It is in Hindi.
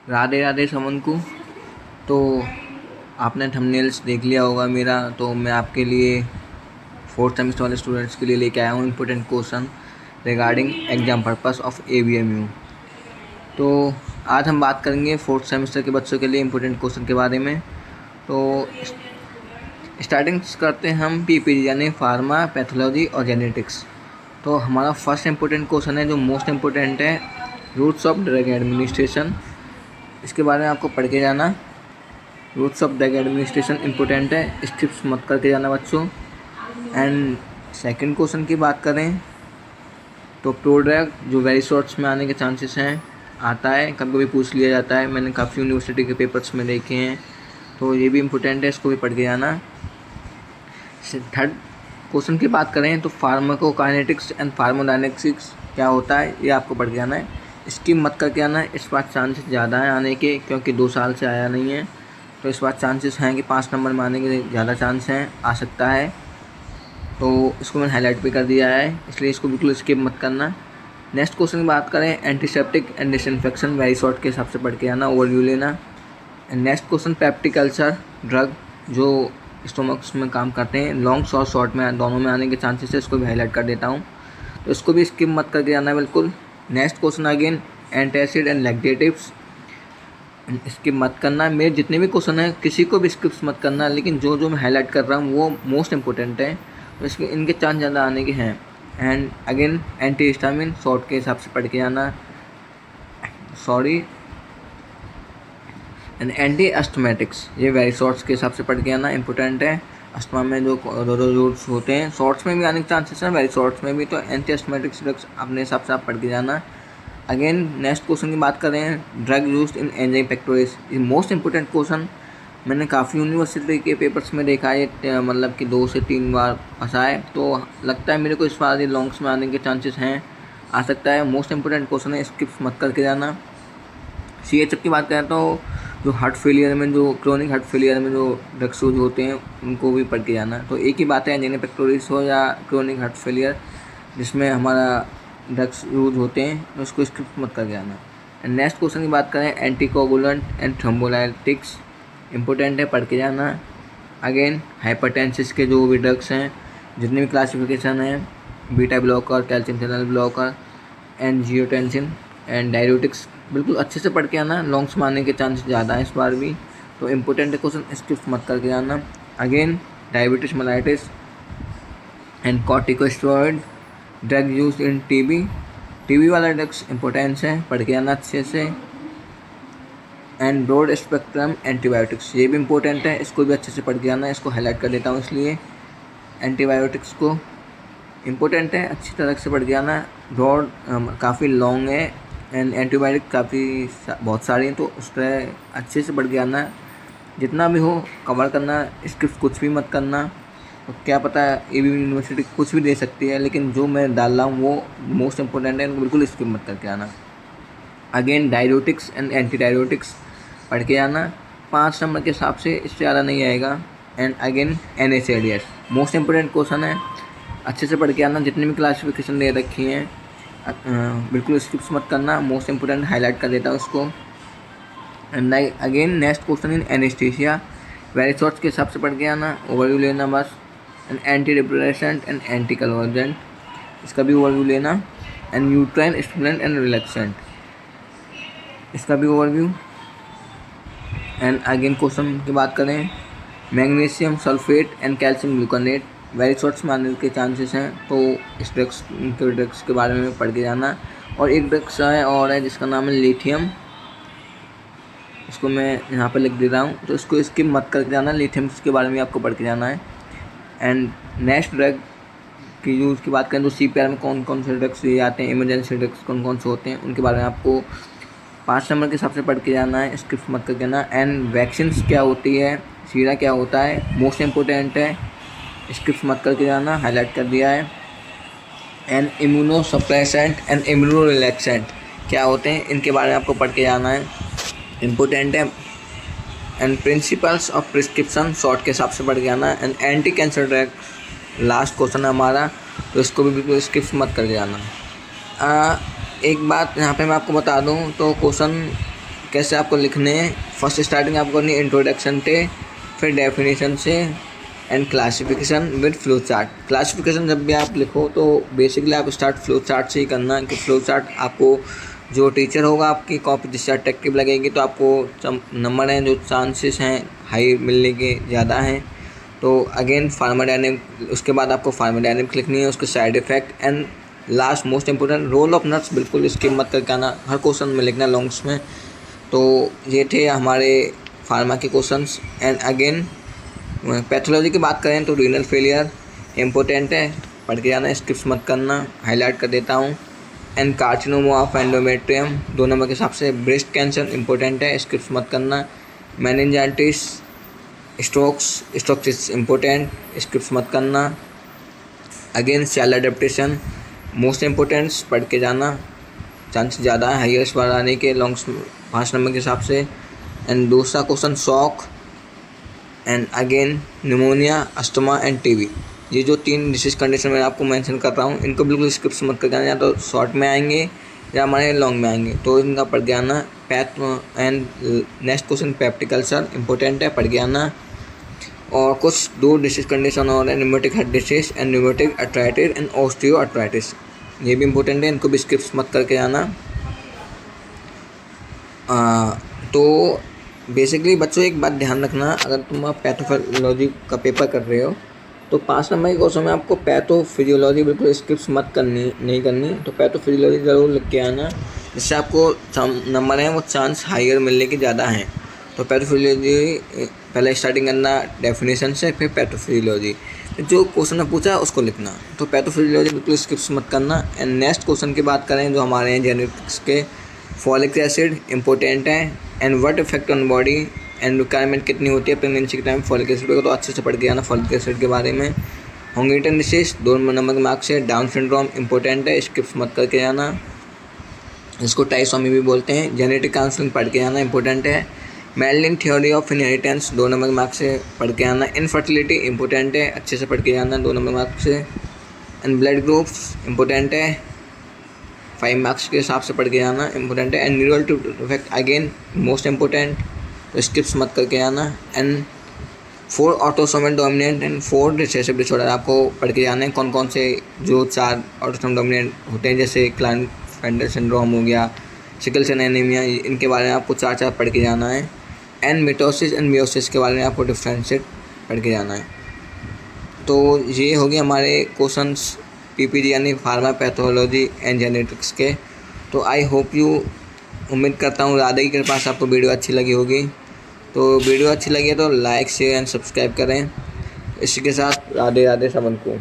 राधे राधे समन को। तो आपने थंबनेल्स देख लिया होगा मेरा, तो मैं आपके लिए फोर्थ सेमेस्टर वाले स्टूडेंट्स के लिए लेके आया हूँ important question regarding exam purpose of ABMU। तो आज हम बात करेंगे फोर्थ सेमेस्टर के बच्चों के लिए इम्पोर्टेंट क्वेश्चन के बारे में। तो स्टार्टिंग करते हैं हम PPG यानी फार्मा, पैथोलॉजी और जेनेटिक्स। तो हमारा फर्स्ट इम्पोर्टेंट क्वेश्चन है जो मोस्ट इम्पोर्टेंट है, रूट्स ऑफ ड्रग एडमिनिस्ट्रेशन। इसके बारे में आपको पढ़ के जाना। Routes of drug administration important है, स्किप्स मत करके जाना बच्चों। एंड सेकंड क्वेश्चन की बात करें तो प्रोड्रग जो वेरी शॉर्ट्स में आने के चांसेस हैं, आता है, कभी कभी पूछ लिया जाता है, मैंने काफ़ी यूनिवर्सिटी के पेपर्स में देखे हैं, तो ये भी इम्पोर्टेंट है, इसको भी पढ़ के जाना। थर्ड क्वेश्चन की बात करें तो फार्माकोकाइनेटिक्स एंड फार्मोडायनेमिक्स क्या होता है, ये आपको पढ़ के आना है। इसकी मत करके आना है, इस बार चांसेस ज़्यादा है आने के, क्योंकि 2 साल से आया नहीं है, तो इस बार चांसेस हैं कि 5 नंबर में आने के ज़्यादा चांस हैं, आ सकता है। तो इसको मैंने हाईलाइट भी कर दिया है, इसलिए इसको बिल्कुल स्किप मत करना। नेक्स्ट क्वेश्चन की बात करें antiseptic and disinfection, very short के हिसाब से पढ़ के आना, ओवरव्यू लेना। And next question peptic culture drug जो स्टोमक्स में काम करते हैं, लॉन्ग शॉर्ट में दोनों में आने के चांसेस है, इसको भी हाईलाइट कर देता हूँ, तो इसको भी स्किप मत करके जाना बिल्कुल। Next question again antacid and laxatives, skip मत करना। मेरे जितने भी क्वेश्चन हैं किसी को भी स्किप मत करना, लेकिन जो मैं हाईलाइट कर रहा हूँ वो मोस्ट इंपॉर्टेंट है, तो इसके इनके चांस ज़्यादा आने के हैं। And again anti histamine short के हिसाब से पढ़ के आना, एंड एंटी अस्थमेटिक्स, ये वेरी शॉर्ट्स के हिसाब से पढ़ के आना, इंपॉर्टेंट है। अस्थमा में जो रूट्स होते हैं शॉर्ट्स में भी आने के चांसेस हैं, वेरी शॉर्ट्स में भी, तो एंटी अस्थमेटिक्स ड्रग्स अपने हिसाब से आप पढ़ के जाना। अगेन नेक्स्ट क्वेश्चन की बात करें drug used in enzyme pectoris, ये मोस्ट इंपॉर्टेंट क्वेश्चन, मैंने काफ़ी यूनिवर्सिटी के पेपर्स में देखा है, मतलब कि 2 से 3 बार फंसा है, तो लगता है मेरे को इस बार ये लॉन्ग्स में आने के चांसेस हैं, आ सकता है। मोस्ट इंपॉर्टेंट क्वेश्चन है, स्किप्स मत करके जाना। CHF की बात करें तो जो हार्ट फेलियर में, जो क्रोनिक हार्ट फेलियर में जो ड्रग्स यूज होते हैं उनको भी पढ़ के जाना। तो एक ही बात है, एंजाइना पेक्टोरिस हो या क्रोनिक हार्ट फेलियर जिसमें हमारा ड्रग्स यूज होते हैं, तो उसको स्किप मत करके जाना। एंड नेक्स्ट क्वेश्चन की बात करें एंटीकोगुलेंट एंड थ्रोम्बोलाइटिक्स, इंपॉर्टेंट है, पढ़ के जाना। अगेन हाइपरटेंसिस के जो भी ड्रग्स हैं, जितनी भी क्लासिफिकेशन है, beta blocker, calcium channel blocker, angiotensin and diuretics, बिल्कुल अच्छे से पढ़ के आना, लॉन्ग्स में आने के चांस ज़्यादा है इस बार भी, तो इम्पोर्टेंट है क्वेश्चन, स्किप मत करके जाना। Again diabetes mellitus and corticosteroid drug use in TB वाला ड्रग्स इंपॉर्टेंस है, पढ़ के आना अच्छे से। एंड ब्रॉड स्पेक्ट्रम एंटीबायोटिक्स, ये भी इंपॉर्टेंट है, इसको भी अच्छे से पढ़ के आना, इसको हाईलाइट कर देता हूँ, इसलिए एंटीबायोटिक्स को इम्पोर्टेंट है, अच्छी तरह से पढ़ के आना। ब्रॉड काफ़ी लॉन्ग है एंड एंटीबायोटिक बहुत सारी हैं, तो उस पर अच्छे से पढ़ के आना, जितना भी हो कवर करना, स्क्रिप्ट कुछ भी मत करना, तो क्या पता ABU यूनिवर्सिटी कुछ भी दे सकती है, लेकिन जो मैं डाल रहा हूँ वो मोस्ट इंपॉर्टेंट है, बिल्कुल स्किप मत करके आना। Again diuretics and anti diuretics पढ़ के आना, 5 नंबर के हिसाब से, इससे ज़्यादा नहीं आएगा। And again NSAIDs most important question है, अच्छे से पढ़ के आना, जितनी भी क्लासिफिकेशन दे रखी हैं बिल्कुल स्किप्स मत करना, मोस्ट इंपॉर्टेंट हाईलाइट कर देता हूँ उसको। And again next question in anaesthesia, very shorts के हिसाब से पढ़ के आना, ओवरव्यू लेना बस। And anti depressant and anti convergent, इसका भी ओवरव्यू लेना। And uterine stimulant and relaxant, इसका भी ओवरव्यू। एंड अगेन क्वेश्चन की बात करें magnesium sulphate and calcium gluconate, very shorts में आने के चांसेस हैं, तो इस ड्रग्स के बारे में पढ़ के जाना। और एक ड्रग्स है और है जिसका नाम है लिथियम, इसको मैं यहाँ पर लिख दे रहा हूँ, तो इसको स्किप मत करके जाना, लिथियम के बारे में आपको पढ़ के जाना है। एंड नेक्स्ट ड्रग की यूज़ की बात करें तो CPR में कौन कौन से ड्रग्स ये आते हैं, इमरजेंसी ड्रग्स कौन कौन से होते हैं, उनके बारे में आपको 5 नंबर के हिसाब से पढ़ के जाना है, स्किप मत करके जाना। एंड वैक्सीन्स क्या होती है, सीरा क्या होता है, मोस्ट इंपॉर्टेंट है, स्किप मत करके जाना, हाईलाइट कर दिया है। And immuno suppressant and immuno relaxant क्या होते हैं, इनके बारे में आपको पढ़ के जाना है, इम्पोर्टेंट है। And principles of prescription short के हिसाब से पढ़ के आना। And anti cancer drug last question है हमारा, तो इसको भी बिल्कुल स्किप मत करके जाना। एक बात यहाँ पे मैं आपको बता दूँ, तो क्वेश्चन कैसे आपको लिखने हैं। फर्स्ट स्टार्टिंग आपको करनी इंट्रोडक्शन से, फिर डेफिनेशन से and classification with flow chart. Classification जब भी आप लिखो तो बेसिकली आप स्टार्ट फ्लो चार्ट से ही करना, कि फ्लो चार्ट आपको जो टीचर होगा आपकी कॉपी जिससे अट्रैक्टिव लगेगी तो आपको नंबर हैं जो चांसेस हैं हाई मिलने के ज़्यादा हैं। तो अगेन फार्माडायनेमिक, उसके बाद आपको फार्माडायनेमिक लिखनी है, उसके side effect and last most important role of nurse बिल्कुल स्किप मत करके आना, हर क्वेश्चन में लिखना लॉन्ग्स में। तो ये थे हमारे फार्मा के क्वेश्चंस। एंड अगेन पैथोलॉजी की बात करें तो रीनल फेलियर इम्पोर्टेंट है, पढ़ के जाना, स्किप्स मत करना, हाईलाइट कर देता हूँ। एंड कार्सिनोमा ऑफ एंडोमेट्रियम 2 नंबर के हिसाब से। ब्रेस्ट कैंसर इंपॉर्टेंट है, स्किप्स मत करना। मेनिंजाइटिस, स्ट्रोक्स इम्पोर्टेंट, स्किप्स मत करना। Again cell adaptation most important, पढ़ के जाना, चांस ज़्यादा है हाईएस्ट बार आने के लॉन्ग्स 5 नंबर के हिसाब से। एंड दूसरा question shock and again pneumonia, asthma end TB. ये जो 3 डिसीज कंडीशन मैं आपको मेंशन कर रहा हूँ, इनको बिल्कुल स्किप्स मत कर जाना, या तो शॉर्ट में आएंगे या हमारे लॉन्ग में आएंगे, तो इनका पढ़ के आना। And next question peptic ulcer important है, पढ़ के आना। और कुछ 2 डिसीज कंडीशन और pneumatic head disease and pneumatic arthritis and osteo arthritis, ये भी इंपॉर्टेंट है, इनको भी स्किप्स मत करके आना। तो बेसिकली बच्चों एक बात ध्यान रखना, अगर तुम आप पैथोफिजियोलॉजी का पेपर कर रहे हो तो 5 नंबर के क्वेश्चन में आपको पैथोफिजियोलॉजी बिल्कुल स्किप्स मत करनी, नहीं करनी, तो पैथोफिजियोलॉजी ज़रूर लिख के आना, जिससे आपको नंबर हैं वो चांस हायर मिलने के ज़्यादा हैं। तो पैथोफिजियोलॉजी पहले स्टार्टिंग करना डेफिनेशन से, फिर पैथोफिजियोलॉजी, जो क्वेश्चन में पूछा है उसको लिखना। तो पैथोफिजियोलॉजी बिल्कुल स्किप्स मत करना। एंड नेक्स्ट क्वेश्चन की बात करें जो हमारे हैं जेनेटिक्स के, फॉलिक एसिड इंपॉर्टेंट है and what effect on body and requirement कितनी होती है प्रेगनेंसी के टाइम फॉलिक एसिड को, तो अच्छे से पढ़ के आना फॉलिक एसिड के बारे में। हंटिंगटन डिसीज 2 नंबर के मार्क्स से। डाउन सिंड्रोम इंपॉर्टेंट है, स्किप्स मत करके जाना, इसको ट्राइसोमी भी बोलते हैं। जेनेटिक काउंसलिंग पढ़ के आना इंपॉर्टेंट है। मेंडलिन थ्योरी ऑफ इनहेरिटेंस 2 नंबर के मार्क्स से, पढ़ के आना। इनफर्टिलिटी इंपॉर्टेंट है, अच्छे से पढ़ के जाना, 2 नंबर मार्क्स से। एंड ब्लड ग्रुप्स इंपॉर्टेंट है, 5 मार्क्स के हिसाब से पढ़ के जाना, इंपॉर्टेंट है। And neural tube defect again most important, तो स्किप्स मत करके जाना। And 4 autosomal dominant and 4 recessive disorder आपको पढ़ के जाना है, कौन कौन से जो 4 ऑटोसोमल डोमिनेंट होते हैं, जैसे क्लाइनफेल्टर सिंड्रोम हो गया, सिकल सेल एनीमिया, इनके बारे में आपको 4 पढ़ के जाना है। एंड मिटोसिस एंड मियोसिस के बारे में आपको डिफ्रेंशिएट पढ़ के जाना है। तो ये हो गए हमारे क्वेश्चंस पीपीजी यानी फार्मा पैथोलॉजी एंड जेनेटिक्स के। तो आई होप यू, उम्मीद करता हूँ राधे की कृपा से आपको वीडियो अच्छी लगी होगी। तो वीडियो अच्छी लगी है तो लाइक शेयर एंड सब्सक्राइब करें। इसी के साथ राधे राधे सबको।